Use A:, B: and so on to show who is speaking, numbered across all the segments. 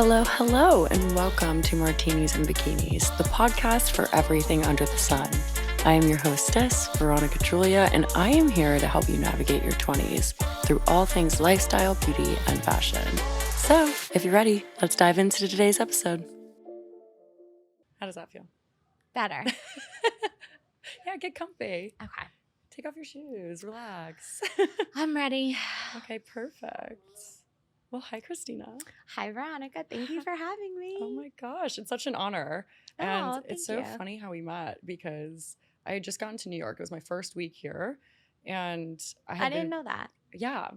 A: Hello, and welcome to Martinis and Bikinis, the podcast for everything under the sun. I am your hostess, Veronica Droulia, and I am here to help you navigate your 20s through all things lifestyle, beauty, and fashion. So, if you're ready, let's dive into today's episode. How does that feel?
B: Better.
A: Yeah, get comfy.
B: Okay.
A: Take off your shoes, relax.
B: I'm ready.
A: Okay, perfect. Well, hi, Christina.
B: Hi, Veronica. Thank you for having me.
A: Oh my gosh, it's such an honor.
B: Oh,
A: And it's so
B: thank you.
A: funny how we met because I had just gotten to New York. It was my first week here. And
B: I didn't know that.
A: Yeah.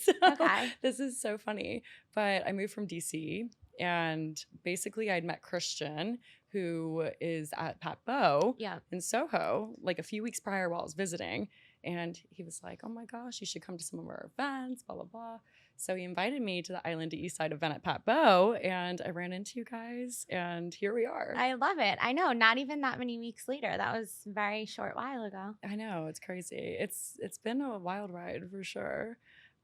A: So
B: Okay.
A: this is so funny. But I moved from DC and basically I'd met Christian, who is at Pat Bow
B: Yeah.
A: in Soho, like a few weeks prior while I was visiting. And he was like, oh my gosh, you should come to some of our events, blah, blah, blah. So he invited me to the Island to East Side event at Pat Bow, and I ran into you guys, and here we are.
B: I love it. I know. Not even that many weeks later. That was a very short while ago.
A: I know, it's crazy. It's been a wild ride for sure.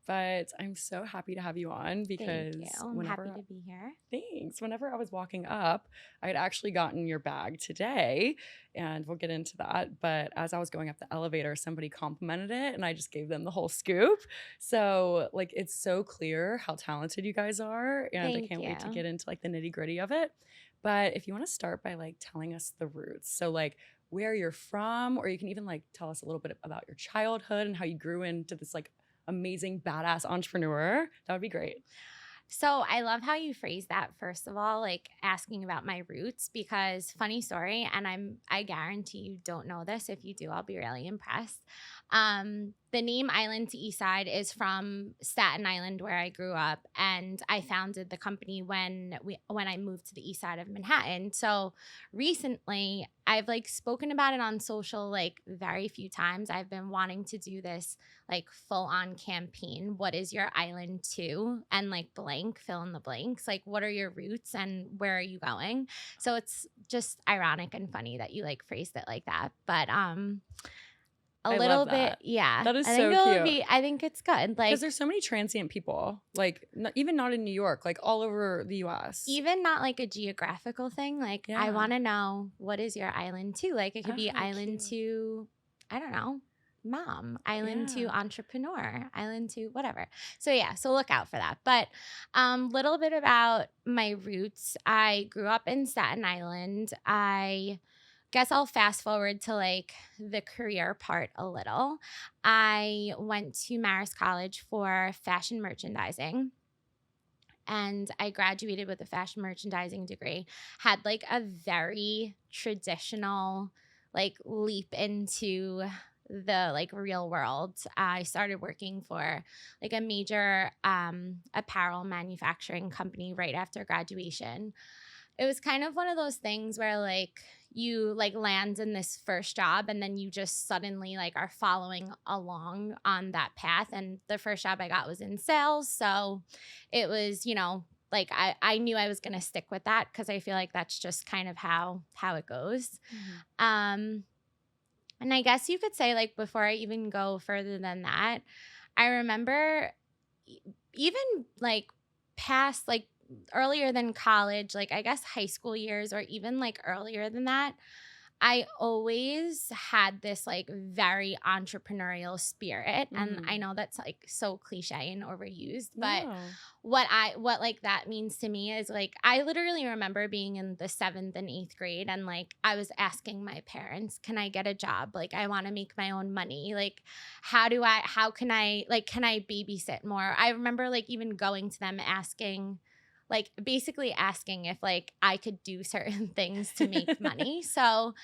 A: But I'm so happy to have you on because
B: Thank you. I'm happy to be here.
A: Thanks. Whenever I was walking up, I had actually gotten your bag today, and we'll get into that. But as I was going up the elevator, somebody complimented it, and I just gave them the whole scoop. So, like, it's so clear how talented you guys are, and I can't wait to get into like the nitty gritty of it. But if you want to start by like telling us the roots, so like where you're from, or you can even like tell us a little bit about your childhood and how you grew into this like amazing badass entrepreneur, that would be great.
B: So I love how you phrase that, first of all, like asking about my roots, because funny story, and I guarantee you don't know this. If you do, I'll be really impressed. The name Island to East Side is from Staten Island, where I grew up, and I founded the company when I moved to the east side of Manhattan. So recently, I've like spoken about it on social like very few times. I've been wanting to do this like full on campaign. What is your island to? And like blank, fill in the blanks. Like, what are your roots and where are you going? So it's just ironic and funny that you like phrased it like that. But
A: I
B: little
A: love
B: bit,
A: that.
B: yeah.
A: That is
B: I
A: so
B: think
A: cute.
B: I think it's good. Like,
A: Because there's so many transient people, like even not in New York, like all over the U.S.
B: even not like a geographical thing. Like,
A: Yeah.
B: I want to know, what is your island to? Like, it could be
A: Oh,
B: island
A: cute.
B: to, I don't know, mom, island to
A: Yeah.
B: entrepreneur, island to whatever. So yeah, so look out for that. But little bit about my roots. I grew up in Staten Island. I guess I'll fast forward to like the career part a little. I went to Marist College for fashion merchandising, and I graduated with a fashion merchandising degree. Had like a very traditional like leap into the like real world. I started working for like a major apparel manufacturing company right after graduation. It was kind of one of those things where like you like land in this first job and then you just suddenly like are following along on that path. And the first job I got was in sales. So it was, like I knew I was going to stick with that because I feel like that's just kind of how it goes. And I guess you could say like before I even go further than that, I remember even like past like earlier than college, like I guess high school years or even like earlier than that, I always had this like very entrepreneurial spirit. And I know that's like so cliche and overused, but
A: No.
B: what like that means to me is like I literally remember being in the 7th and 8th grade and like I was asking my parents, can I get a job? Like I want to make my own money. Like how can I babysit more? I remember like even going to them asking, like basically asking if like I could do certain things to make money. So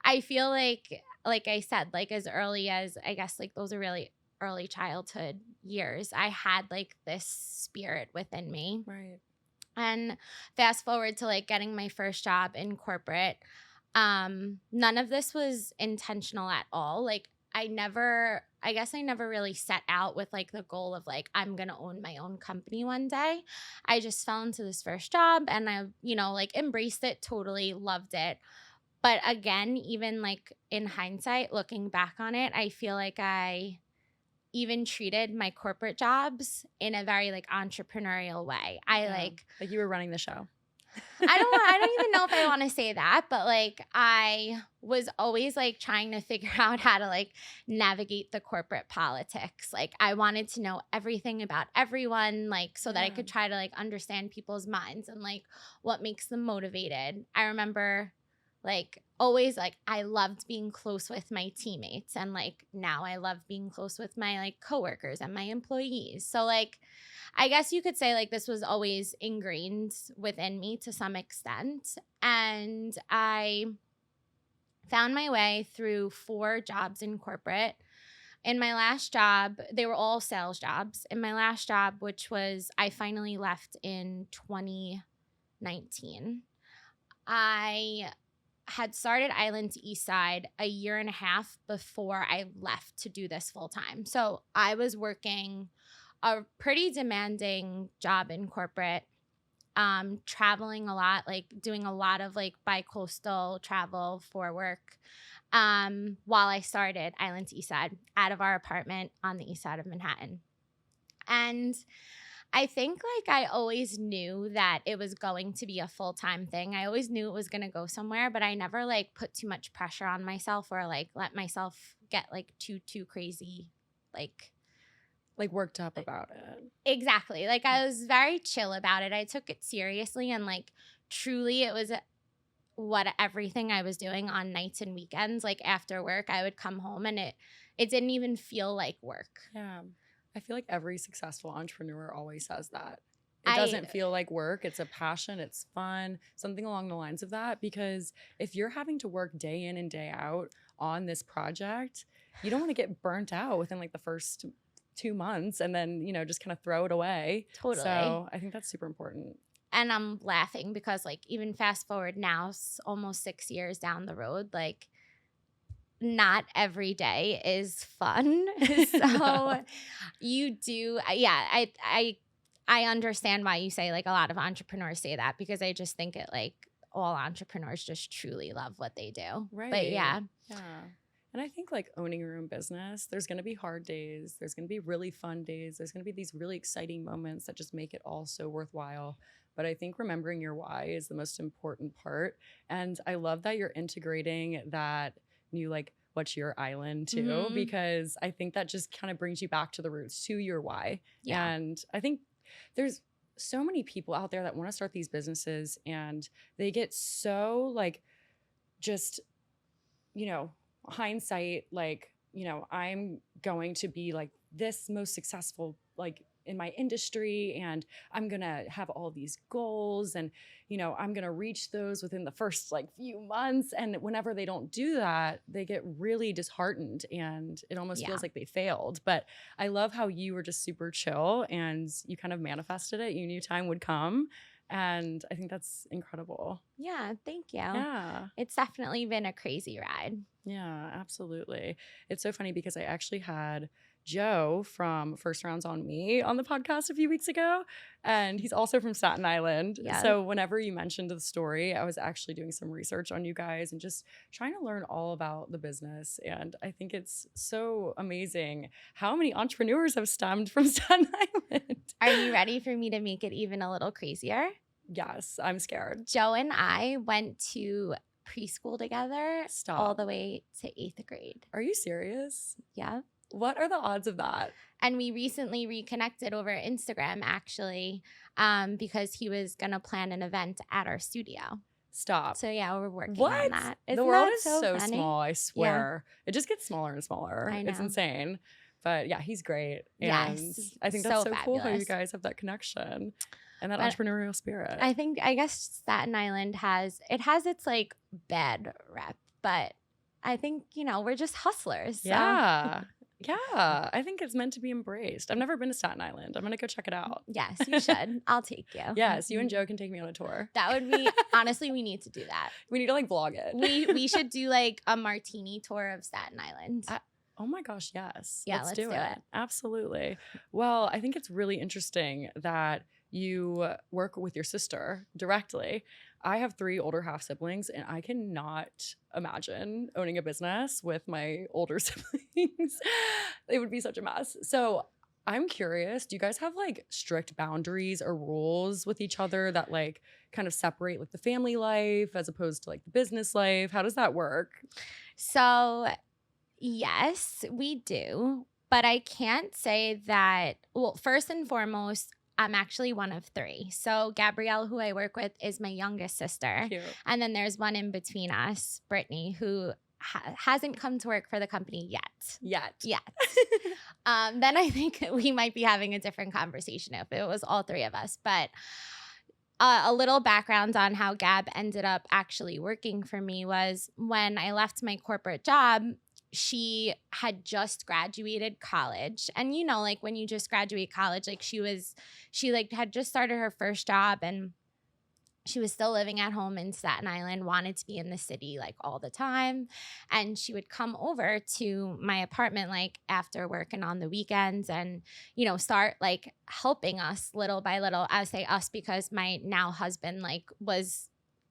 B: I feel like I said, like as early as I guess like those are really early childhood years, I had like this spirit within me.
A: Right.
B: And fast forward to like getting my first job in corporate, none of this was intentional at all. Like I guess I never really set out with like the goal of like, I'm going to own my own company one day. I just fell into this first job and I, like embraced it, totally loved it. But again, even like in hindsight, looking back on it, I feel like I even treated my corporate jobs in a very like entrepreneurial way.
A: Like you were running the show.
B: I don't even know if I want to say that, but like I was always like trying to figure out how to like navigate the corporate politics. Like I wanted to know everything about everyone, like so that I could try to like understand people's minds and like what makes them motivated. I remember like always like I loved being close with my teammates, and like now I love being close with my like coworkers and my employees. So like I guess you could say like this was always ingrained within me to some extent. And I found my way through 4 jobs in corporate. In my last job, they were all sales jobs. In my last job, which was I finally left in 2019, I had started Island to East Side a year and a half before I left to do this full time. So I was working a pretty demanding job in corporate, traveling a lot, like doing a lot of like bi-coastal travel for work, while I started Island to East Side out of our apartment on the east side of Manhattan. And I think like I always knew that it was going to be a full-time thing. I always knew it was going to go somewhere, but I never like put too much pressure on myself or like let myself get like too crazy, like
A: worked up about it.
B: Exactly. Like I was very chill about it. I took it seriously, and like truly it was what everything I was doing on nights and weekends. Like after work, I would come home and it didn't even feel like work.
A: Yeah. I feel like every successful entrepreneur always says that. It doesn't feel like work. It's a passion. It's fun. Something along the lines of that. Because if you're having to work day in and day out on this project, you don't want to get burnt out within like the first 2 months and then, just kind of throw it away.
B: Totally.
A: So I think that's super important.
B: And I'm laughing because like even fast forward now, almost 6 years down the road, like not every day is fun. So
A: No.
B: you do. Yeah. I understand why you say like a lot of entrepreneurs say that, because I just think it like all entrepreneurs just truly love what they do.
A: Right.
B: But yeah.
A: And I think like owning your own business, there's going to be hard days. There's going to be really fun days. There's going to be these really exciting moments that just make it all so worthwhile. But I think remembering your why is the most important part. And I love that you're integrating that new like what's your island too, because I think that just kind of brings you back to the roots, to your why.
B: Yeah.
A: And I think there's so many people out there that want to start these businesses, and they get so like just, hindsight, like, I'm going to be like this most successful, like in my industry, and I'm going to have all these goals, and, I'm going to reach those within the first like few months. And whenever they don't do that, they get really disheartened and it almost feels like they failed. But I love how you were just super chill and you kind of manifested it. You knew time would come. And I think that's incredible.
B: Yeah, thank you.
A: Yeah.
B: It's definitely been a crazy ride.
A: Yeah, absolutely. It's so funny because I actually had Joe from First Rounds on Me on the podcast a few weeks ago, and he's also from Staten Island.
B: Yeah.
A: So whenever you mentioned the story, I was actually doing some research on you guys and just trying to learn all about the business. And I think it's so amazing how many entrepreneurs have stemmed from Staten Island.
B: Are you ready for me to make it even a little crazier?
A: Yes, I'm scared.
B: Joe and I went to preschool together all the
A: Stop.
B: way to 8th grade.
A: Are you serious?
B: Yeah.
A: What are the odds of that?
B: And we recently reconnected over Instagram, actually, because he was going to plan an event at our studio.
A: Stop.
B: So, yeah, we're working
A: What?
B: on that.
A: The
B: Isn't
A: world
B: that
A: is so
B: funny?
A: small, I swear. It just gets smaller and smaller.
B: I
A: It's
B: know.
A: insane. But yeah, he's great. And
B: Yes,
A: I think that's
B: so
A: so cool how you
B: fabulous.
A: guys have that connection and that
B: But
A: entrepreneurial spirit.
B: I guess Staten Island has its like bad rep, but I think, we're just hustlers. So.
A: Yeah. Yeah. I think it's meant to be embraced. I've never been to Staten Island. I'm going to go check it out.
B: Yes, you should. I'll take you.
A: Yes, you and Joe can take me on a tour.
B: That would be, honestly, we need to do that.
A: We need to like vlog it.
B: We should do like a martini tour of Staten Island.
A: Oh my gosh, yes.
B: Yeah,
A: let's
B: let's do it.
A: Absolutely. Well, I think it's really interesting that you work with your sister directly. I have 3 older half siblings, and I cannot imagine owning a business with my older siblings. It would be such a mess. So I'm curious, do you guys have like strict boundaries or rules with each other that like kind of separate like the family life as opposed to like the business life? How does that work?
B: So, yes, we do. But I can't say that. Well, first and foremost, I'm actually one of 3. So, Gabrielle, who I work with, is my youngest sister.
A: Cute.
B: And then there's one in between us, Brittany, who hasn't come to work for the company yet.
A: Yet.
B: Then I think we might be having a different conversation if it was all 3 of us. But a little background on how Gab ended up actually working for me was when I left my corporate job, she had just graduated college. And you know, like when you just graduate college, like she like had just started her first job, and she was still living at home in Staten Island, wanted to be in the city like all the time. And she would come over to my apartment like after work and on the weekends and, you know, start like helping us little by little. I say us because my now husband like was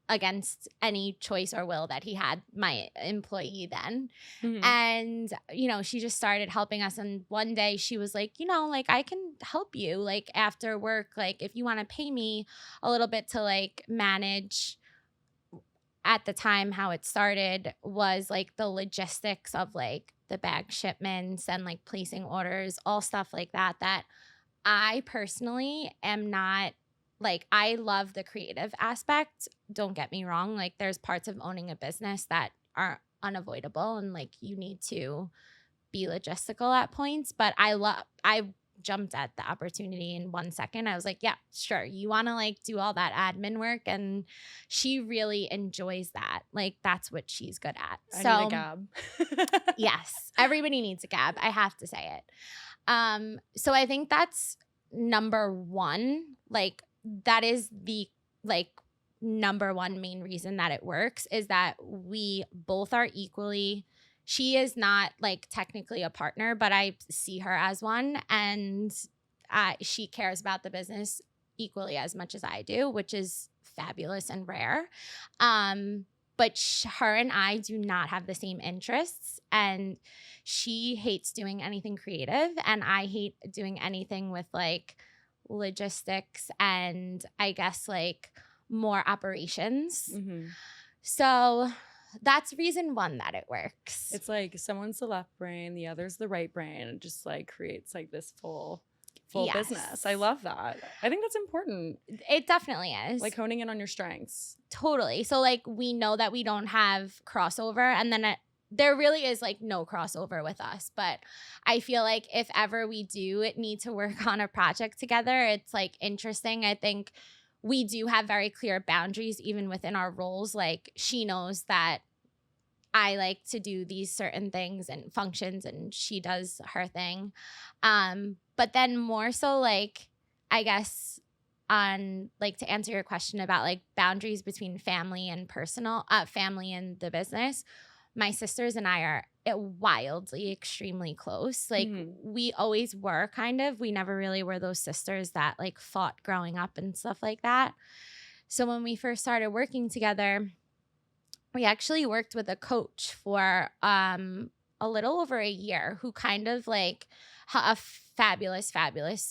B: against any choice or will that he had, my employee then.
A: Mhm.
B: And, you know, she just started helping us. And one day she was like, you know, like I can help you like after work, like if you want to pay me a little bit to like manage. At the time, how it started was like the logistics of like the bag shipments and like placing orders, all stuff like that, that I personally am not like, I love the creative aspect. Don't get me wrong. Like, there's parts of owning a business that are unavoidable and like you need to be logistical at points. But I jumped at the opportunity in 1 second. I was like, yeah, sure. You want to like do all that admin work. And she really enjoys that. Like, that's what she's good at.
A: I
B: So,
A: need a Gab.
B: yes, everybody needs a Gab. I have to say it. So I think that's number 1. Like, that is the like number 1 main reason that it works is that we both are equally. She is not like technically a partner, but I see her as one, and she cares about the business equally as much as I do, which is fabulous and rare. But her and I do not have the same interests, and she hates doing anything creative, and I hate doing anything with like logistics and I guess like more operations.
A: Mhm.
B: So that's reason 1 that it works.
A: It's like someone's the left brain, the other's the right brain. It just like creates like this full
B: Yes.
A: business. I love that. I think that's important.
B: It definitely is.
A: Like honing in on your strengths.
B: Totally. So like we know that we don't have crossover, and then there really is like no crossover with us. But I feel like if ever we do need to work on a project together, it's like interesting. I think we do have very clear boundaries even within our roles. Like she knows that I like to do these certain things and functions, and she does her thing. But then more so like, I guess on like to answer your question about like boundaries between family and personal, family and the business, my sisters and I are wildly, extremely close. Like we always were kind of. We never really were those sisters that like fought growing up and stuff like that. So when we first started working together, we actually worked with a coach for a little over a year who kind of like a fabulous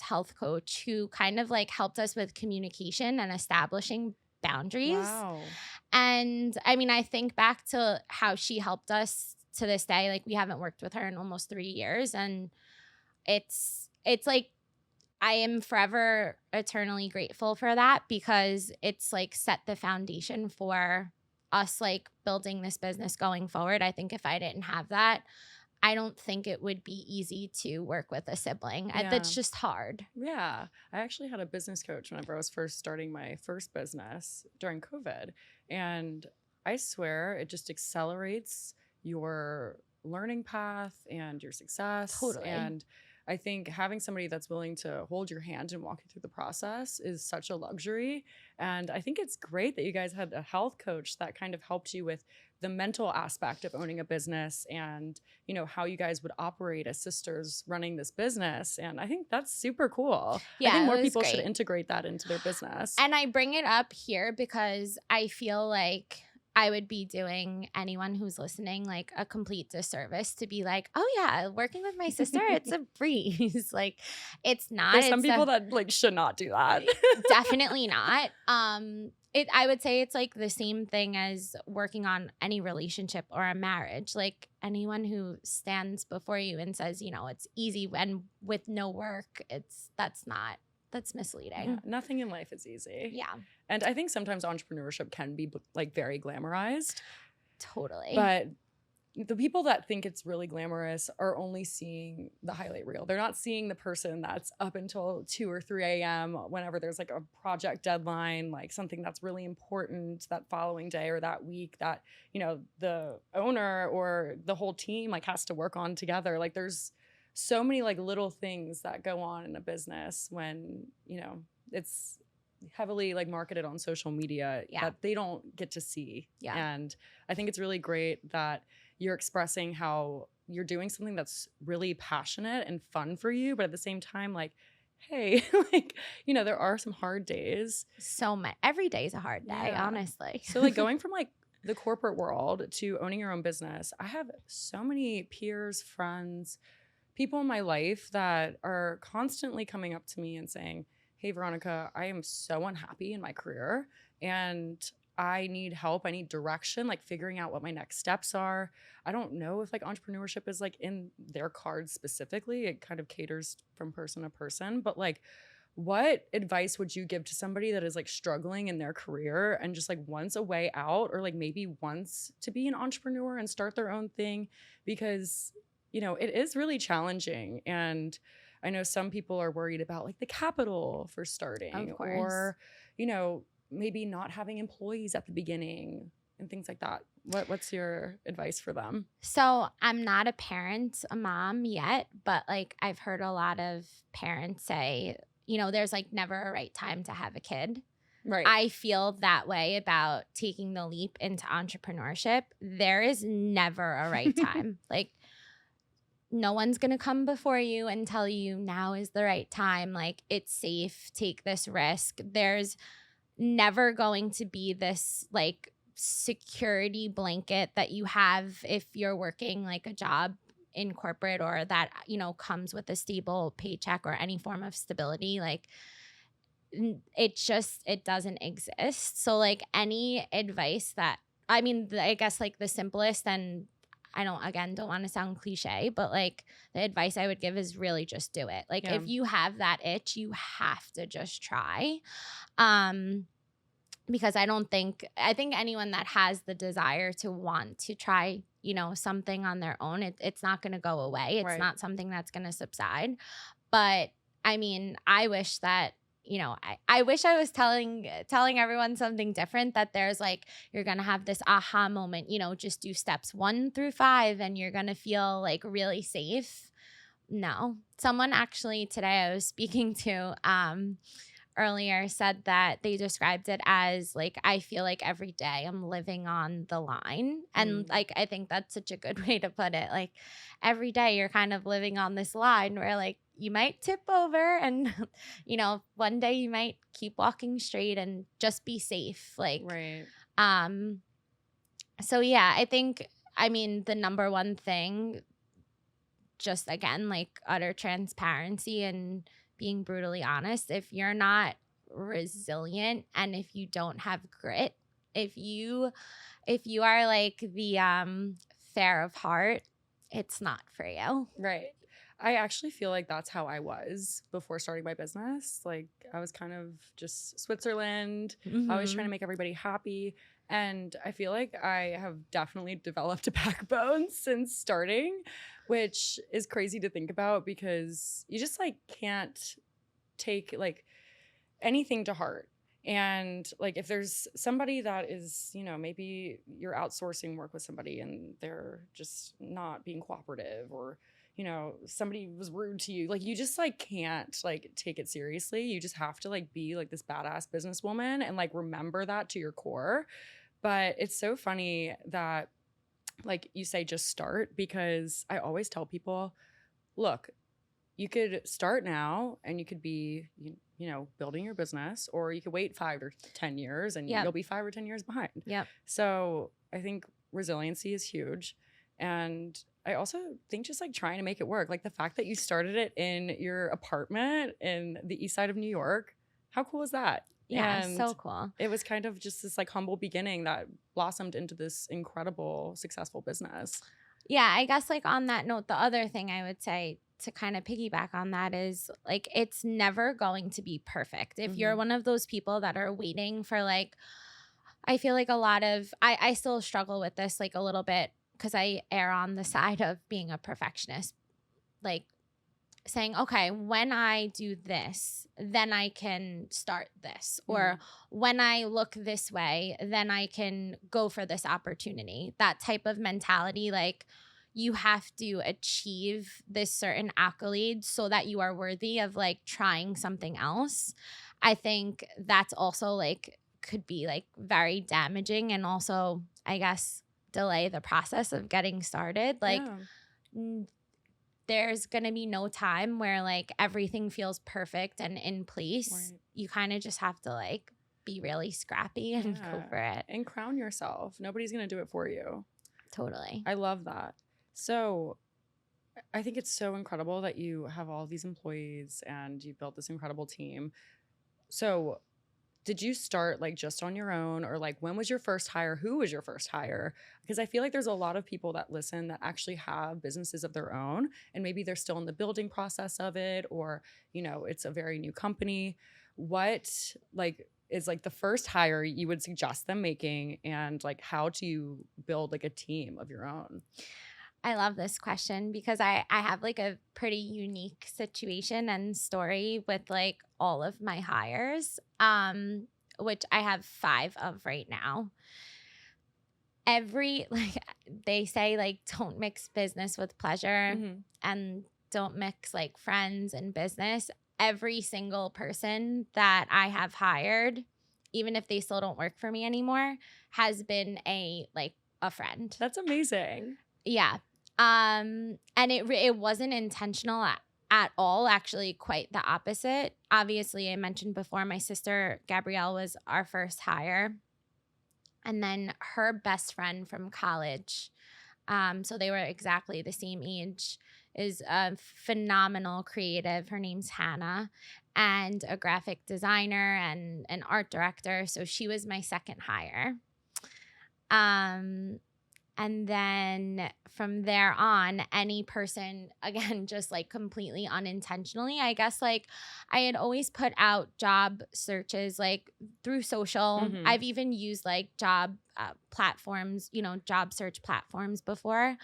B: health coach who kind of like helped us with communication and establishing boundaries.
A: Wow.
B: And I mean, I think back to how she helped us to this day. Like we haven't worked with her in almost 3 years, and it's like I am forever eternally grateful for that, because it's like set the foundation for us like building this business going forward. I think if I didn't have that, I don't think it would be easy to work with a sibling.
A: Yeah.
B: That's just hard.
A: Yeah. I actually had a business coach whenever I was first starting my first business during COVID. And I swear it just accelerates your learning path and your success.
B: Totally.
A: And I think having somebody that's willing to hold your hand and walk you through the process is such a luxury. And I think it's great that you guys had a health coach that kind of helped you with the mental aspect of owning a business and, you know, how you guys would operate as sisters running this business. And I think that's super cool. I think
B: Yeah,
A: more
B: it was
A: people should
B: great.
A: integrate that into their business.
B: And I bring it up here because I feel like I would be doing anyone who's listening like a complete disservice to be like, oh yeah, working with my sister, it's a breeze. Like it's not.
A: There's some
B: It's
A: people that like should not do that.
B: definitely not. I would say it's like the same thing as working on any relationship or a marriage. Like anyone who stands before you and says, you know, it's easy and with no work, that's misleading.
A: Yeah, nothing in life is easy.
B: Yeah,
A: And I think sometimes entrepreneurship can be like very glamorized.
B: totally.
A: But the people that think it's really glamorous are only seeing the highlight reel. They're not seeing the person that's up until 2 or 3 a.m. whenever there's like a project deadline, like something that's really important that following day or that week that, you know, the owner or the whole team like has to work on together. Like there's so many like little things that go on in a business when, you know, it's heavily like marketed on social media that they don't get to see.
B: Yeah.
A: And I think it's really great that you're expressing how you're doing something that's really passionate and fun for you, but at the same time, like, hey, like, you know, there are some hard days.
B: So much. Every day is a hard day, honestly.
A: So like going from like the corporate world to owning your own business, I have so many peers, friends, people in my life that are constantly coming up to me and saying, hey, Veronica, I am so unhappy in my career and I need help. I need direction, like figuring out what my next steps are. I don't know if like entrepreneurship is like in their cards specifically. It kind of caters from person to person. But like, what advice would you give to somebody that is like struggling in their career and just like wants a way out or like maybe wants to be an entrepreneur and start their own thing? Because, you know, it is really challenging. And I know some people are worried about like the capital for starting or, you know, maybe not having employees at the beginning and things like that. What's your advice for them?
B: So I'm not a mom yet, but like I've heard a lot of parents say, you know, there's like never a right time to have a kid.
A: Right.
B: I feel that way about taking the leap into entrepreneurship. There is never a right time. Like no one's going to come before you and tell you now is the right time. Like it's safe, take this risk. There's never going to be this like security blanket that you have if you're working like a job in corporate or that, you know, comes with a stable paycheck or any form of stability. Like it doesn't exist. So like any advice that, I mean, I guess like the simplest, and I don't want to sound cliche, but like the advice I would give is really just do it. Like if you have that itch, you have to just try. Because I think anyone that has the desire to want to try, you know, something on their own, it's not going to go away. It's not something that's going to subside. But I mean, I wish that, you know, I wish I was telling everyone something different, that there's like, you're going to have this aha moment, you know, just do steps 1 through 5 and you're going to feel like really safe. No. Someone actually today I was speaking to earlier said that they described it as like, I feel like every day I'm living on the line. And like, I think that's such a good way to put it. Like every day you're kind of living on this line where like you might tip over and, you know, one day you might keep walking straight and just be safe. Like, so yeah, I think, I mean, the number one thing, just again, like utter transparency and being brutally honest. If you're not resilient and if you don't have grit, if you are like the fair of heart, it's not for you.
A: Right. I actually feel like that's how I was before starting my business. Like I was kind of just Switzerland, always trying to make everybody happy. And I feel like I have definitely developed a backbone since starting, which is crazy to think about because you just like can't take like anything to heart. And like if there's somebody that is, you know, maybe you're outsourcing work with somebody and they're just not being cooperative, or, you know, somebody was rude to you, like you just like can't like take it seriously. You just have to like be like this badass businesswoman and like remember that to your core. But it's so funny that like you say just start, because I always tell people, look, you could start now and you could be building your business, or you could wait 5 or 10 years and
B: Yep.
A: you'll be 5 or 10 years behind.
B: Yep.
A: So I think resiliency is huge. And I also think just like trying to make it work, like the fact that you started it in your apartment in the east side of New York, how cool is that?
B: Yeah,
A: And
B: so cool.
A: it was kind of just this like humble beginning that blossomed into this incredible successful business.
B: Yeah, I guess like on that note, the other thing I would say to kind of piggyback on that is like it's never going to be perfect. If you're one of those people that are waiting for like, I feel like a lot of I still struggle with this like a little bit because I err on the side of being a perfectionist. Like saying, okay, when I do this, then I can start this. Or when I look this way, then I can go for this opportunity. That type of mentality, like you have to achieve this certain accolade so that you are worthy of like trying something else. I think that's also like could be like very damaging and also, I guess, delay the process of getting started. Like, there's going to be no time where like everything feels perfect and in place. Right. You kind of just have to like be really scrappy and go for it.
A: And crown yourself. Nobody's going to do it for you.
B: Totally.
A: I love that. So I think it's so incredible that you have all these employees and you built this incredible team. So did you start like just on your own, or like when was your first hire? Who was your first hire? Because I feel like there's a lot of people that listen that actually have businesses of their own, and maybe they're still in the building process of it, or it's a very new company. What like is like the first hire you would suggest them making, and like how do you build like a team of your own?
B: I love this question because I have like a pretty unique situation and story with like all of my hires, which I have 5 of right now. Like they say, like don't mix business with pleasure, and don't mix like friends and business. Every single person that I have hired, even if they still don't work for me anymore, has been a friend.
A: That's amazing.
B: Yeah. And it wasn't intentional at all. Actually, quite the opposite. Obviously, I mentioned before, my sister Gabrielle was our first hire, and then her best friend from college. So they were exactly the same age. Is a phenomenal creative. Her name's Hannah, and a graphic designer and an art director. So she was my second hire. And then from there on, any person, again, just like completely unintentionally, I guess like I had always put out job searches like through social. I've even used like job platforms, job search platforms before.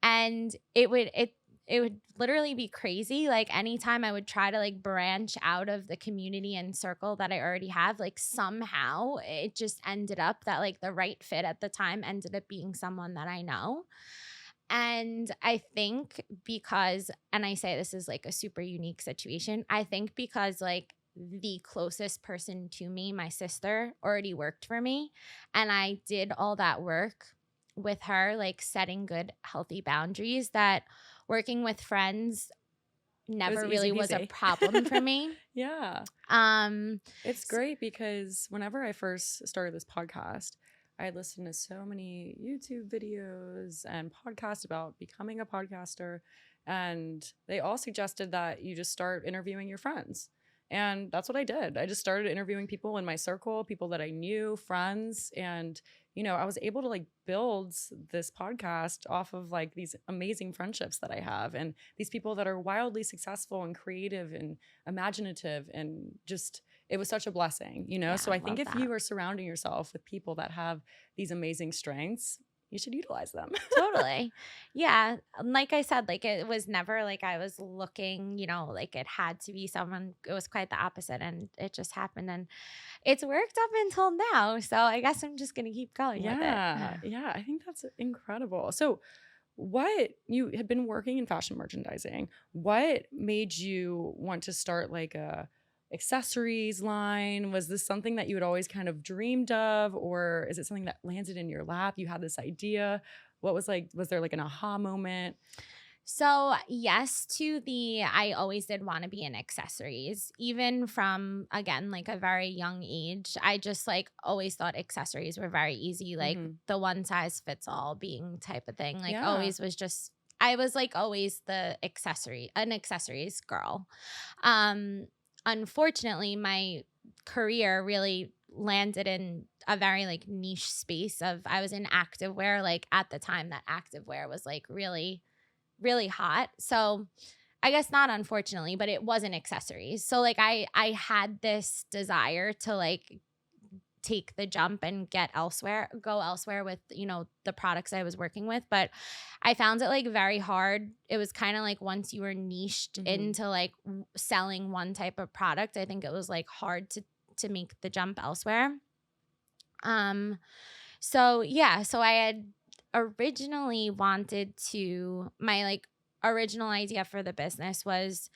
B: And it would literally be crazy. Like anytime I would try to like branch out of the community and circle that I already have, like somehow it just ended up that like the right fit at the time ended up being someone that I know. And I think because, and I say this is like a super unique situation, I think because like the closest person to me, my sister, already worked for me, and I did all that work with her, like setting good, healthy boundaries, that working with friends never really was a problem for me.
A: Yeah. It's great because whenever I first started this podcast, I had listened to so many YouTube videos and podcasts about becoming a podcaster, and they all suggested that you just start interviewing your friends. And that's what I did. I just started interviewing people in my circle, people that I knew, friends. And, I was able to like build this podcast off of like these amazing friendships that I have, and these people that are wildly successful and creative and imaginative, and just, it was such a blessing, Yeah, so I think if you are surrounding yourself with people that have these amazing strengths, you should utilize them.
B: Totally. Yeah. Like I said, like it was never like I was looking, like it had to be someone. It was quite the opposite, and it just happened, and it's worked up until now. So I guess I'm just going to keep going with it.
A: Yeah. I think that's incredible. So you had been working in fashion merchandising. What made you want to start like a accessories line? Was this something that you had always kind of dreamed of, or is it something that landed in your lap? You had this idea. What was like, was there like an aha moment?
B: So, yes, I always did want to be in accessories, even from, again, like a very young age. I just like always thought accessories were very easy, like the one size fits all being type of thing. Like,
A: Yeah.
B: always was just, I was like always an accessories girl. Unfortunately, my career really landed in a very like niche space of, I was in activewear, like at the time that activewear was like really really hot. So I guess not unfortunately, but it wasn't accessories. So like I had this desire to like take the jump and go elsewhere with, the products I was working with. But I found it like very hard. It was kind of like once you were niched into like selling one type of product, I think it was like hard to make the jump elsewhere. So I had originally wanted to, my like original idea for the business was,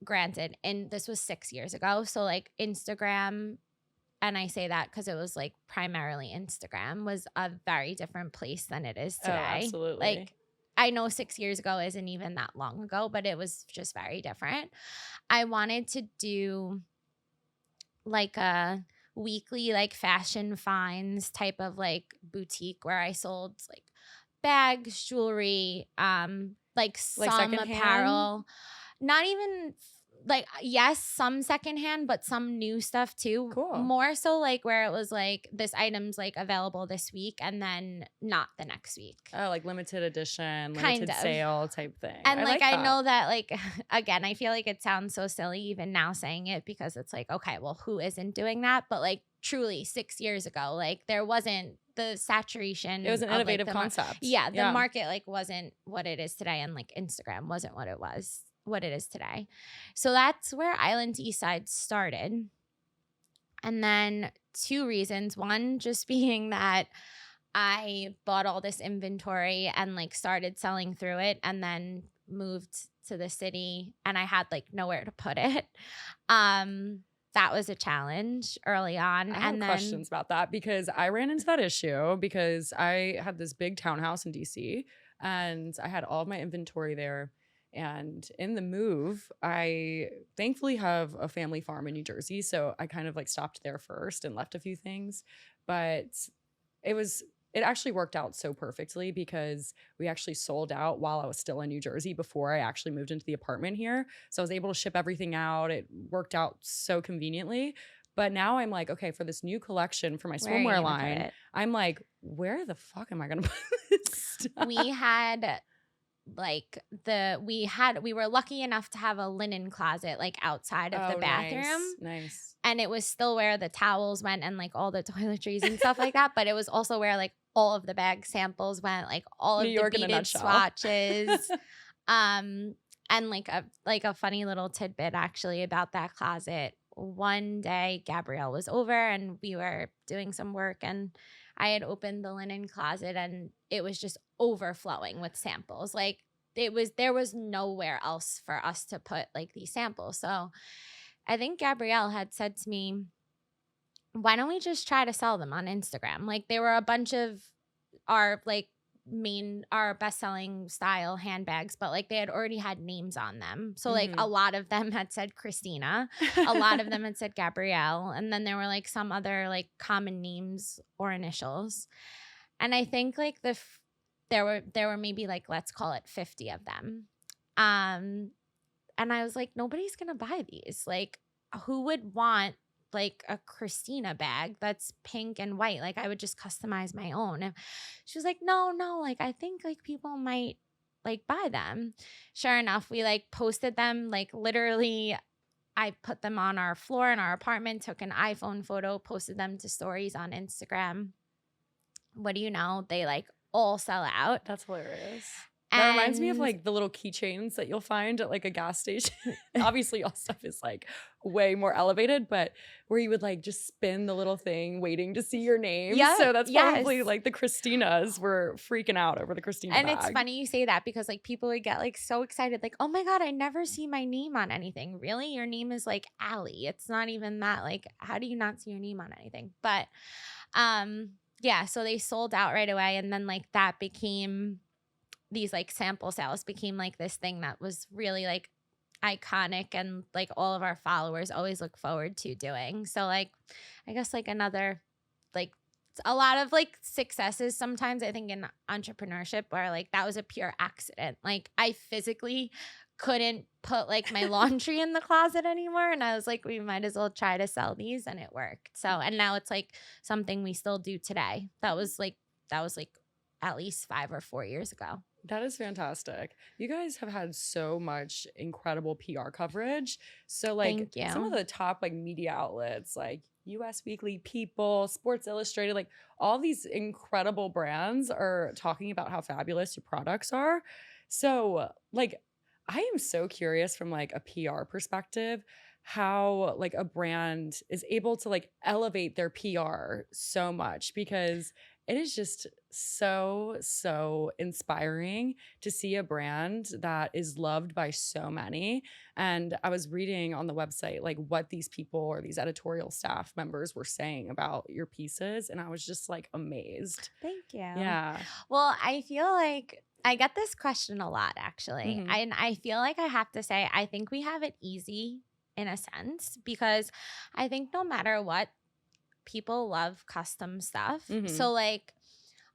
B: granted, and this was 6 years ago, so like Instagram, and I say that because it was like primarily Instagram, was a very different place than it is today.
A: Oh, absolutely.
B: Like, I know 6 years ago isn't even that long ago, but it was just very different. I wanted to do like a weekly like fashion finds type of like boutique where I sold like bags, jewelry, like some
A: secondhand?
B: apparel. Not even like, yes, some secondhand, but some new stuff too.
A: Cool.
B: More so like where it was like, this item's like available this week and then not the next week.
A: Oh, like limited edition,
B: Kind
A: limited
B: of.
A: sale type thing.
B: And like I
A: that.
B: know that like, again, I feel like it sounds so silly even now saying it, because it's like, okay, well, who isn't doing that? But like truly 6 years ago, like there wasn't the saturation.
A: It was an
B: of,
A: innovative
B: like,
A: concept.
B: The market like wasn't what it is today, and like Instagram wasn't what it is today. So that's where Island to Eastside started. And then 2 reasons. One, just being that I bought all this inventory and like started selling through it, and then moved to the city and I had like nowhere to put it. That was a challenge early on.
A: I have questions about that, because I ran into that issue because I had this big townhouse in DC and I had all of my inventory there. And in the move, I thankfully have a family farm in New Jersey. So I kind of like stopped there first and left a few things. But it actually worked out so perfectly because we actually sold out while I was still in New Jersey before I actually moved into the apartment here. So I was able to ship everything out. It worked out so conveniently. But now I'm like, okay, for this new collection for my swimwear line, I'm like, where the fuck am I going to put this stuff?
B: We had like we were lucky enough to have a linen closet like outside of the bathroom.
A: Nice.
B: And it was still where the towels went and like all the toiletries and stuff like that. But it was also where like all of the bag samples went, like all
A: New
B: of
A: York
B: the beaded swatches. And like a funny little tidbit actually about that closet. One day Gabrielle was over and we were doing some work, and I had opened the linen closet and it was just overflowing with samples. Like there was nowhere else for us to put like these samples. So I think Gabrielle had said to me, why don't we just try to sell them on Instagram? Like there were a bunch of our best-selling style handbags, but like they had already had names on them. So like a lot of them had said Christina, a lot of them had said Gabrielle, and then there were like some other like common names or initials. And I think like there were maybe like, let's call it 50 of them. And I was like, nobody's gonna buy these. Like, who would want like a Christina bag that's pink and white? Like I would just customize my own. And she was like, no, like I think like people might like buy them. Sure enough, we like posted them, like literally I put them on our floor in our apartment, took an iPhone photo, posted them to stories on Instagram. What do you know? They like all sell out.
A: That's hilarious. That reminds me of
B: And
A: like the little keychains that you'll find at like a gas station. Obviously, all stuff is like way more elevated, but where you would like just spin the little thing waiting to see your name.
B: yeah,
A: So that's
B: yes.
A: probably like the Christinas were freaking out over the Christina
B: And
A: bag.
B: it's funny you say that because like people would get like so excited, like, oh my God, I never see my name on anything. Really? Your name is like Allie. It's not even that. Like, how do you not see your name on anything? But yeah, so they sold out right away. And then like that became these like sample sales became like this thing that was really like iconic and like all of our followers always look forward to doing. So like I guess like another like a lot of like successes sometimes I think in entrepreneurship where like that was a pure accident. Like I physically couldn't put like my laundry in the closet anymore and I was like we might as well try to sell these and it worked. So and now it's like something we still do today. That was like at least 5 or 4 years ago.
A: That is fantastic. You guys have had so much incredible PR coverage. So like
B: Thank you.
A: some of the top like media outlets like US Weekly, People, Sports Illustrated, like all these incredible brands are talking about how fabulous your products are. So like I am so curious from like a PR perspective how like a brand is able to like elevate their PR so much because it is just so inspiring to see a brand that is loved by so many. And I was reading on the website like what these people or these editorial staff members were saying about your pieces and I was just like amazed.
B: Thank you.
A: Yeah.
B: Well, I feel like I get this question a lot actually.
A: Mhm.
B: And I feel like I have to say I think we have it easy in a sense because I think no matter what, people love custom stuff.
A: Mhm.
B: So like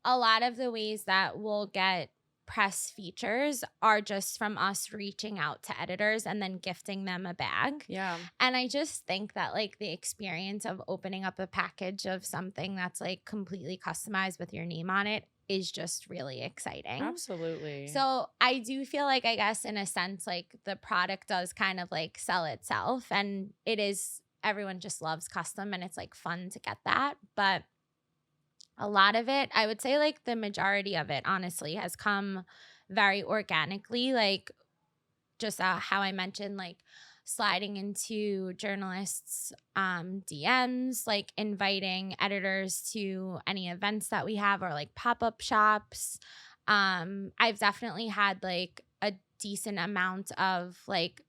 B: a lot of the ways that we'll get press features are just from us reaching out to editors and then gifting them a bag.
A: Yeah.
B: And I just think that like the experience of opening up a package of something that's like completely customized with your name on it is just really exciting.
A: Absolutely.
B: So I do feel like I guess in a sense like the product does kind of like sell itself and it is everyone just loves custom and it's like fun to get that. But a lot of it, I would say like the majority of it honestly has come very organically, like just how I mentioned, like sliding into journalists' DMs, like inviting editors to any events that we have or like pop-up shops. I've definitely had like a decent amount of like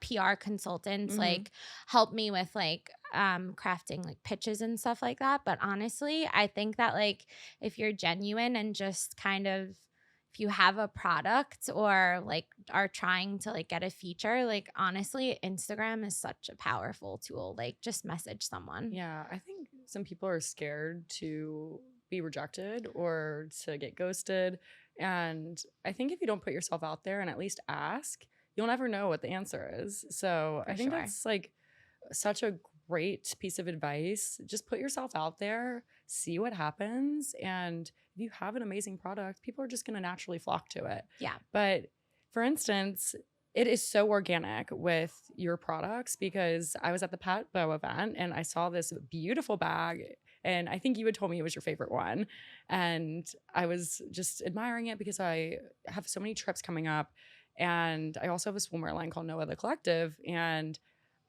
B: PR consultants like help me with like crafting like pitches and stuff like that. But honestly, I think that like if you're genuine and just kind of if you have a product or like are trying to like get a feature, like honestly, Instagram is such a powerful tool. Like just message someone.
A: Yeah, I think some people are scared to be rejected or to get ghosted. And I think if you don't put yourself out there and at least ask, you'll never know what the answer is. So I think that's like such a great piece of advice. Just put yourself out there, see what happens. And if you have an amazing product, people are just going to naturally flock to it.
B: Yeah.
A: But for instance, it is so organic with your products because I was at the Pat Bow event and I saw this beautiful bag. And I think you had told me it was your favorite one. And I was just admiring it because I have so many trips coming up. And I also have a swimwear line called Noah the Collective. And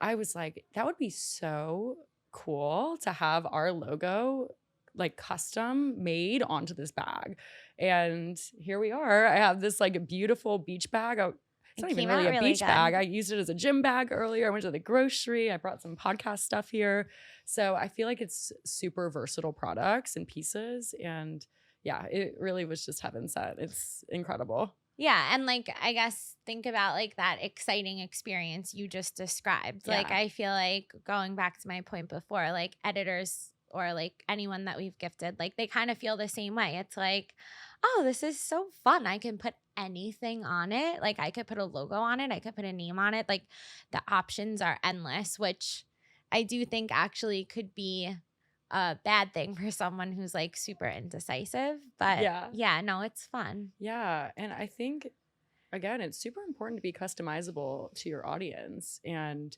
A: I was like, that would be so cool to have our logo like custom made onto this bag. And here we are. I have this like beautiful beach bag. It's not even really a beach bag. I used it as a gym bag earlier. I went to the grocery. I brought some podcast stuff here. So I feel like it's super versatile products and pieces. And yeah, it really was just heaven sent. It's incredible.
B: Yeah. And like, I guess think about like that exciting experience you just described.
A: Yeah.
B: Like, I feel like going back to my point before, like editors or like anyone that we've gifted, like they kind of feel the same way. It's like, oh, this is so fun. I can put anything on it. Like I could put a logo on it. I could put a name on it. Like the options are endless, which I do think actually could be a bad thing for someone who's like super indecisive. But yeah, no, it's fun.
A: Yeah. And I think, again, it's super important to be customizable to your audience. And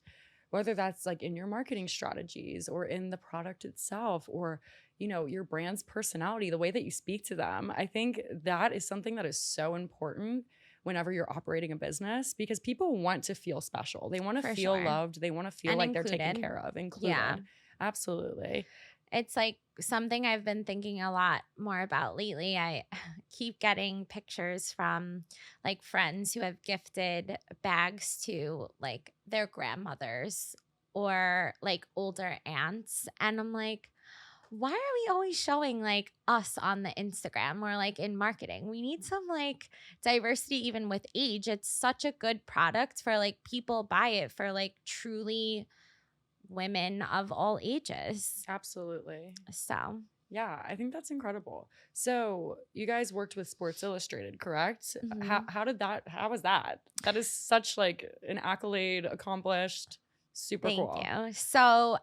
A: whether that's like in your marketing strategies or in the product itself, or your brand's personality, the way that you speak to them. I think that is something that is so important whenever you're operating a business, because people want to feel special. They want to
B: For
A: feel
B: sure.
A: loved. They want to feel
B: And
A: like they're taken
B: included.
A: care of,
B: Yeah.
A: included. Absolutely.
B: It's like something I've been thinking a lot more about lately. I keep getting pictures from like friends who have gifted bags to like their grandmothers or like older aunts. And I'm like, why are we always showing like us on the Instagram or like in marketing? We need some like diversity even with age. It's such a good product for like people buy it for like truly women of all ages.
A: Absolutely.
B: So,
A: Yeah, I think that's incredible. So you guys worked with Sports Illustrated, correct?
B: mhm.
A: How was that? That is such like an accolade, accomplished, super
B: Thank
A: cool.
B: you. So,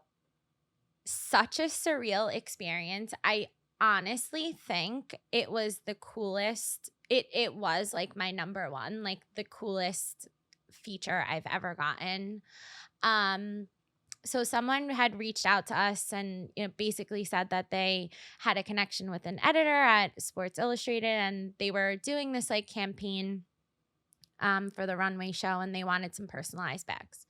B: such a surreal experience. I honestly think it was the coolest. It was like my number one, like the coolest feature I've ever gotten. Um so someone had reached out to us and basically said that they had a connection with an editor at Sports Illustrated and they were doing this like campaign for the runway show and they wanted some personalized bags.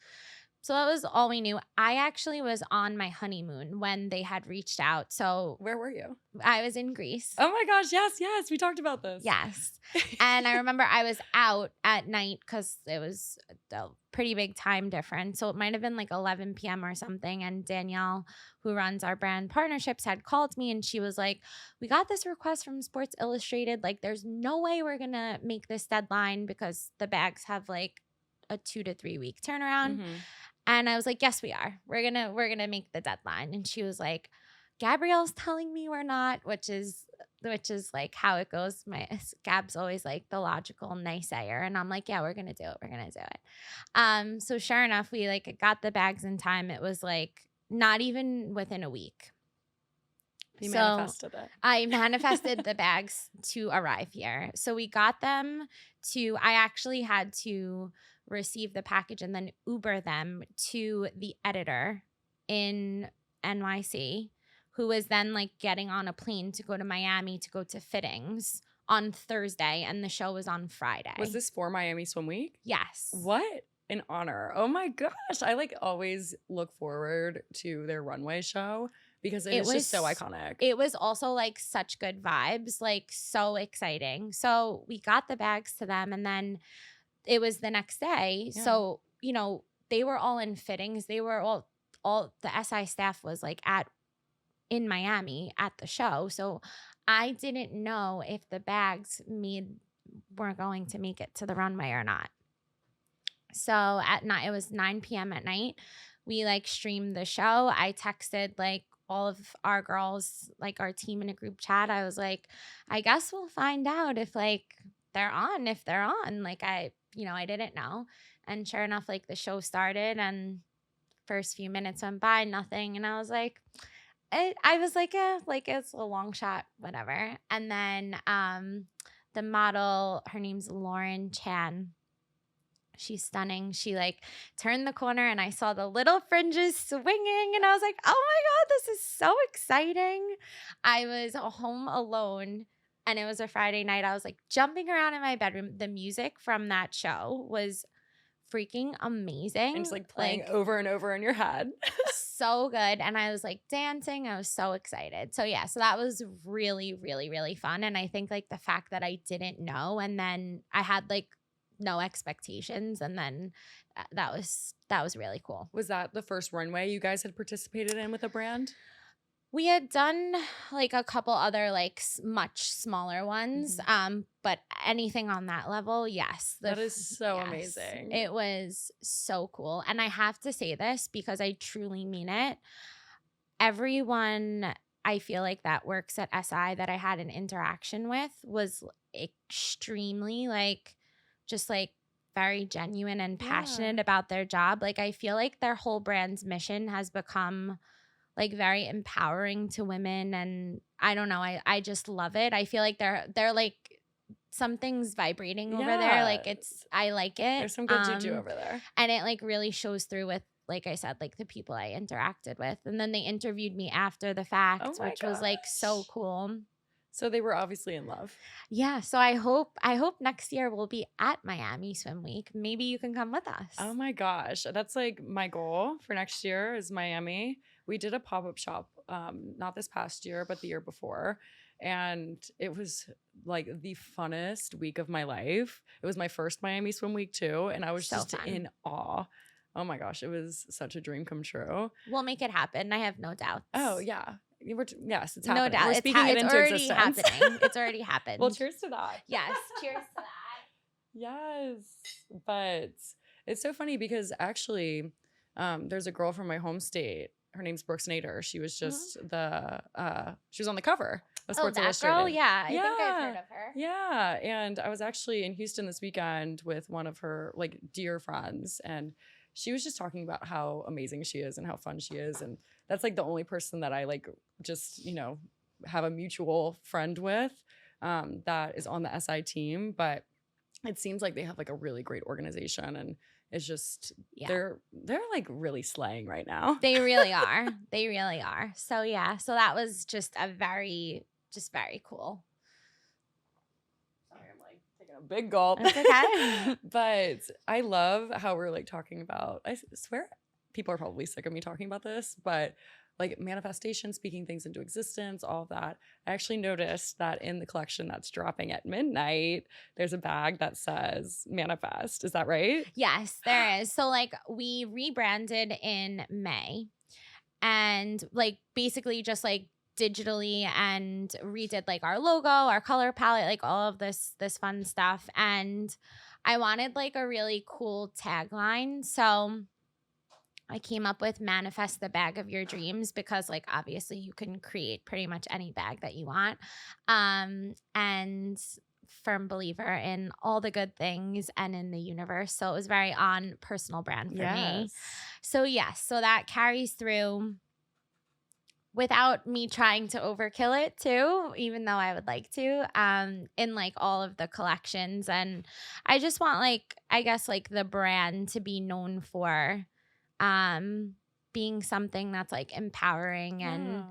B: So that was all we knew. I actually was on my honeymoon when they had reached out. So
A: Where were you?
B: I was in Greece.
A: Oh my gosh, yes, we talked about this.
B: Yes. And I remember I was out at night because it was a pretty big time difference. So it might have been like 11 p.m. or something. And Danielle, who runs our brand partnerships, had called me and she was like, we got this request from Sports Illustrated. Like, there's no way we're going to make this deadline because the bags have like a 2 to 3 week turnaround.
A: Mhm.
B: And I was like, yes, we are. We're gonna make the deadline. And she was like, Gabrielle's telling me we're not, which is like how it goes. Gab's always like the logical naysayer. And I'm like, yeah, we're gonna do it. We're gonna do it. So sure enough, we like got the bags in time. It was like not even within a week.
A: You
B: So
A: manifested it.
B: I manifested the bags to arrive here. So we got them I actually had to receive the package and then Uber them to the editor in NYC, who was then like getting on a plane to go to Miami to go to fittings on Thursday. And the show was on Friday.
A: Was this for Miami Swim Week?
B: Yes.
A: What an honor. Oh my gosh. I like always look forward to their runway show because it is just so iconic.
B: It was also like such good vibes, like so exciting. So we got the bags to them and then it was the next day.
A: Yeah.
B: So, they were all in fittings. They were all the SI staff was like in Miami at the show. So I didn't know if the bags were going to make it to the runway or not. So at night, it was 9 p.m. at night. We like streamed the show. I texted like all of our girls, like our team in a group chat. I was like, I guess we'll find out if like they're on. Like I didn't know. And sure enough, like the show started and first few minutes went by, nothing. And I was like, I was like, like it's a long shot, whatever. And then the model, her name's Lauren Chan. She's stunning. She like turned the corner and I saw the little fringes swinging and I was like, oh my God, this is so exciting. I was home alone and it was a Friday night. I was like jumping around in my bedroom. The music from that show was freaking amazing.
A: And just like playing over and over in your head.
B: So good. And I was like dancing. I was so excited. So yeah, so that was really, really, really fun. And I think like the fact that I didn't know and then I had like no expectations and then that was really cool.
A: Was that the first runway you guys had participated in with a brand?
B: We had done like a couple other like much smaller ones, but anything on that level, yes.
A: That is so amazing.
B: It was so cool. And I have to say this because I truly mean it. Everyone I feel like that works at SI that I had an interaction with was extremely like just like very genuine and passionate about their job. Like I feel like their whole brand's mission has become like very empowering to women. And I don't know, I just love it. I feel like they're like something's vibrating over there. Like I like it.
A: There's some good juju over there.
B: And it like really shows through with like I said, like the people I interacted with. And then they interviewed me after the fact,
A: Oh my
B: which was like so
A: gosh.
B: cool.
A: So they were obviously in love.
B: Yeah, so I hope next year we'll be at Miami Swim Week. Maybe you can come with us.
A: Oh my gosh. That's like my goal for next year is Miami. We did a pop-up shop, not this past year, but the year before. And it was like the funnest week of my life. It was my first Miami Swim Week too. And I was
B: So
A: just
B: fun.
A: in awe. Oh my gosh. It was such a dream come true.
B: We'll make it happen. I have no doubts.
A: Oh yeah. Yes, it's
B: No
A: happening.
B: doubt.
A: We're speaking it
B: It's
A: into
B: already
A: existence.
B: happening. It's already happened.
A: Well, cheers to that.
B: Yes. Cheers to that.
A: Yes. But it's so funny because actually, there's a girl from my home state. Her name's Brooks Nader. She was just she was on the cover of Sports
B: that
A: Illustrated.
B: girl? Yeah, I think I've heard of her.
A: Yeah. And I was actually in Houston this weekend with one of her like dear friends, and she was just talking about how amazing she is and how fun she is. And that's like the only person that I like just, have a mutual friend with that is on the SI team. But it seems like they have like a really great organization, and it's just they're like really slaying right now.
B: They really are. They really are. So yeah, so that was just very cool.
A: Sorry, I'm like taking a big gulp.
B: It's okay.
A: But I love how we're like talking about, I swear people are probably sick of me talking about this, but like manifestation, speaking things into existence, all of that. I actually noticed that in the collection that's dropping at midnight, there's a bag that says manifest. Is that right?
B: Yes, there is. So like we rebranded in May and like basically just like digitally and redid like our logo, our color palette, like all of this fun stuff. And I wanted like a really cool tagline. So I came up with manifest the bag of your dreams because like obviously you can create pretty much any bag that you want. And firm believer in all the good things and in the universe. So it was very on personal brand for me. So yes, so that carries through without me trying to overkill it too, even though I would like to, in like all of the collections. And I just want like, I guess like the brand to be known for being something that's like empowering and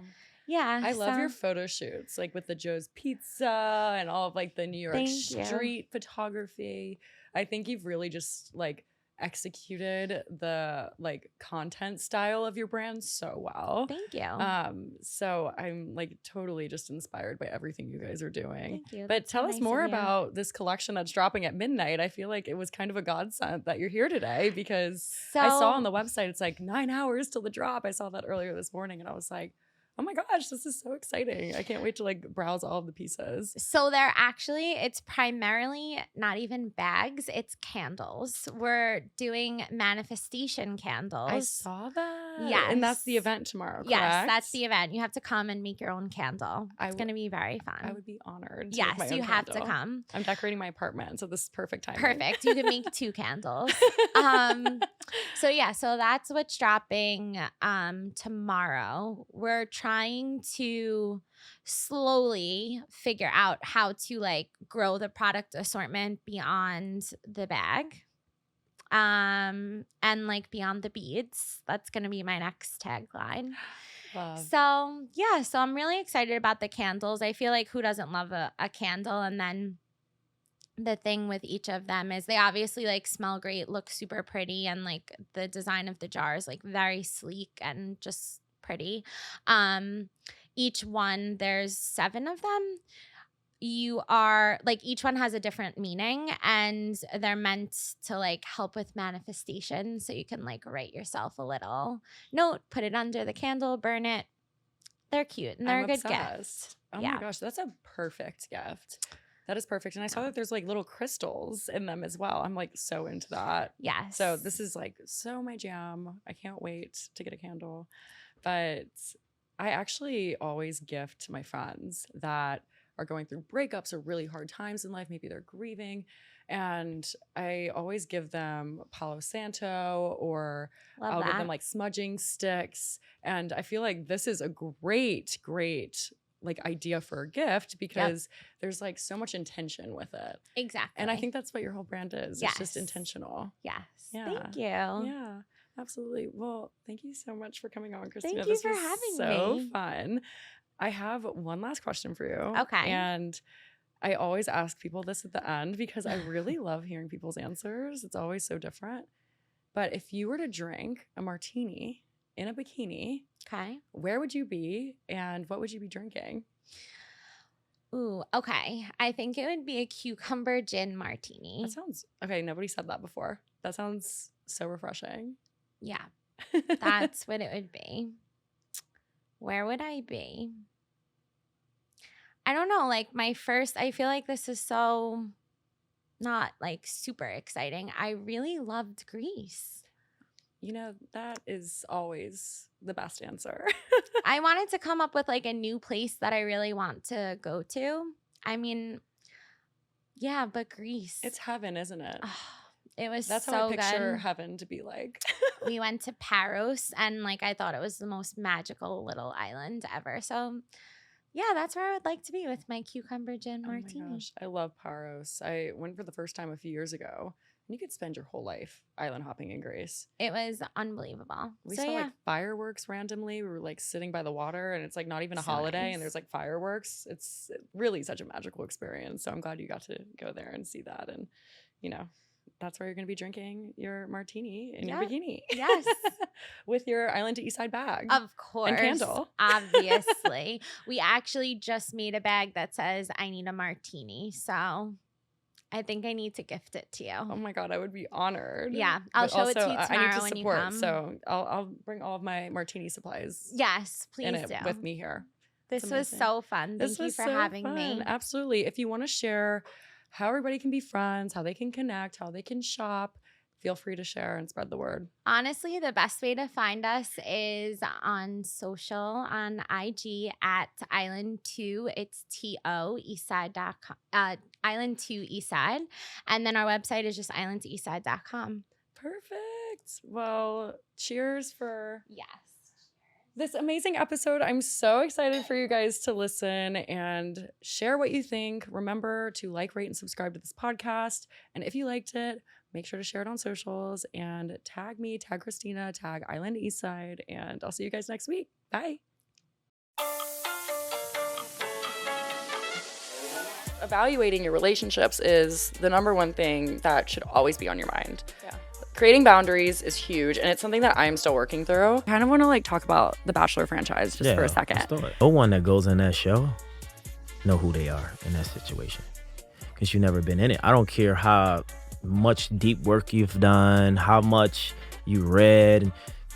A: I love your photo shoots, like with the Joe's Pizza and all of like the New York street photography. I think you've really just like executed the like content style of your brand so well.
B: Thank you.
A: So I'm like totally just inspired by everything you guys are doing.
B: Thank you.
A: But tell us more about this collection that's dropping at midnight. I feel like it was kind of a godsend that you're here today because I saw on the website it's like 9 hours till the drop. I saw that earlier this morning and I was like, oh my gosh, this is so exciting. I can't wait to like browse all of the pieces.
B: So it's primarily not even bags, it's candles. We're doing manifestation candles.
A: I saw that.
B: Yes.
A: And that's the event tomorrow, correct?
B: Yes, that's the event. You have to come and make your own candle. It's going to be very fun.
A: I would be honored.
B: Yes, you have to come.
A: I'm decorating my apartment, so this is perfect timing.
B: Perfect. You can make 2 candles. So that's what's dropping tomorrow. We're trying to slowly figure out how to like grow the product assortment beyond the bag. And like beyond the beads. That's going to be my next tagline.
A: Love.
B: So I'm really excited about the candles. I feel like who doesn't love a candle? And then the thing with each of them is they obviously like smell great, look super pretty, and like the design of the jar is like very sleek and just pretty. Each one, there's 7 of them. You are like each one has a different meaning and they're meant to like help with manifestation. So you can like write yourself a little note, put it under the candle, burn it. They're cute and they're a good gift.
A: Oh my gosh, that's a perfect gift. That is perfect. And I saw that there's like little crystals in them as well. I'm like so into that.
B: Yes.
A: So this is like so my jam. I can't wait to get a candle. But I actually always gift my friends that are going through breakups or really hard times in life. Maybe they're grieving. And I always give them Palo Santo or I'll give them like smudging sticks. And I feel like this is a great like idea for a gift because there's like so much intention with it.
B: Exactly.
A: And I think that's what your whole brand is. It's just intentional.
B: Yes.
A: Yeah.
B: Thank you.
A: Yeah. Absolutely. Well, thank you so much for coming on, Christina.
B: Thank you
A: This
B: for
A: was
B: having
A: so
B: me.
A: fun. I have one last question for you.
B: Okay.
A: And I always ask people this at the end because I really love hearing people's answers. It's always so different. But if you were to drink a martini in a bikini,
B: Okay.
A: where would you be and what would you be drinking?
B: Ooh, okay. I think it would be a cucumber gin martini.
A: That sounds okay. Nobody said that before. That sounds so refreshing.
B: Yeah, that's what it would be. Where would I be? I don't know. Like I feel like this is so not like super exciting. I really loved Greece.
A: That is always the best answer.
B: I wanted to come up with like a new place that I really want to go to. I mean, yeah, but Greece.
A: It's heaven, isn't it?
B: It was
A: That's
B: so
A: how I picture
B: good.
A: heaven to be like.
B: We went to Paros and like I thought it was the most magical little island ever. So yeah, that's where I would like to be with my cucumber gin martini.
A: Oh my gosh, I love Paros. I went for the first time a few years ago, and you could spend your whole life island hopping in Greece.
B: It was unbelievable.
A: We
B: So
A: saw
B: yeah,
A: like fireworks randomly. We were like sitting by the water, and it's like not even a
B: So
A: holiday,
B: nice.
A: and there's like fireworks. It's really such a magical experience. So I'm glad you got to go there and see that. And that's where you're going to be drinking your martini in your
B: Yeah.
A: bikini.
B: Yes.
A: With your Island to Eastside bag.
B: Of course.
A: And candle.
B: Obviously. We actually just made a bag that says I need a martini. So I think I need to gift it to you.
A: Oh my God, I would be honored.
B: Yeah, I'll
A: But
B: show it to
A: also,
B: you
A: I need
B: tomorrow
A: to
B: when you
A: support,
B: come.
A: so I'll bring all of my martini supplies
B: Yes,
A: in
B: please
A: it
B: do.
A: with me here.
B: This
A: It's
B: was
A: amazing.
B: so fun.
A: This
B: Thank you
A: was
B: for
A: so
B: having
A: fun.
B: me.
A: Absolutely. If you want to share how everybody can be friends, how they can connect, how they can shop, feel free to share and spread the word.
B: Honestly, the best way to find us is on social, on IG at Island2. It's TO Eastside.com. Island2 Eastside. And then our website is just island2eastside.com.
A: Perfect. Well, cheers for
B: Yes.
A: this amazing episode. I'm so excited for you guys to listen and share what you think. Remember to like, rate, and subscribe to this podcast. And if you liked it, make sure to share it on socials and tag me, tag Christina, tag Island Eastside. And I'll see you guys next week. Bye. Evaluating your relationships is the number one thing that should always be on your mind.
C: Yeah.
A: Creating boundaries is huge, and it's something that I'm still working through. I kind of want to talk about the Bachelor franchise just for a second.
C: No one that goes in that show know who they are in that situation because you've never been in it. I don't care how much deep work you've done, how much you read.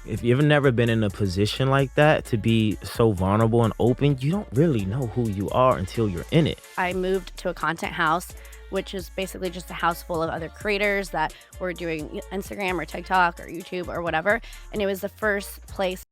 C: If you've never been in a position like that to be so vulnerable and open, you don't really know who you are until you're in it.
D: I moved to a content house, which is basically just a house full of other creators that were doing Instagram or TikTok or YouTube or whatever. And it was the first place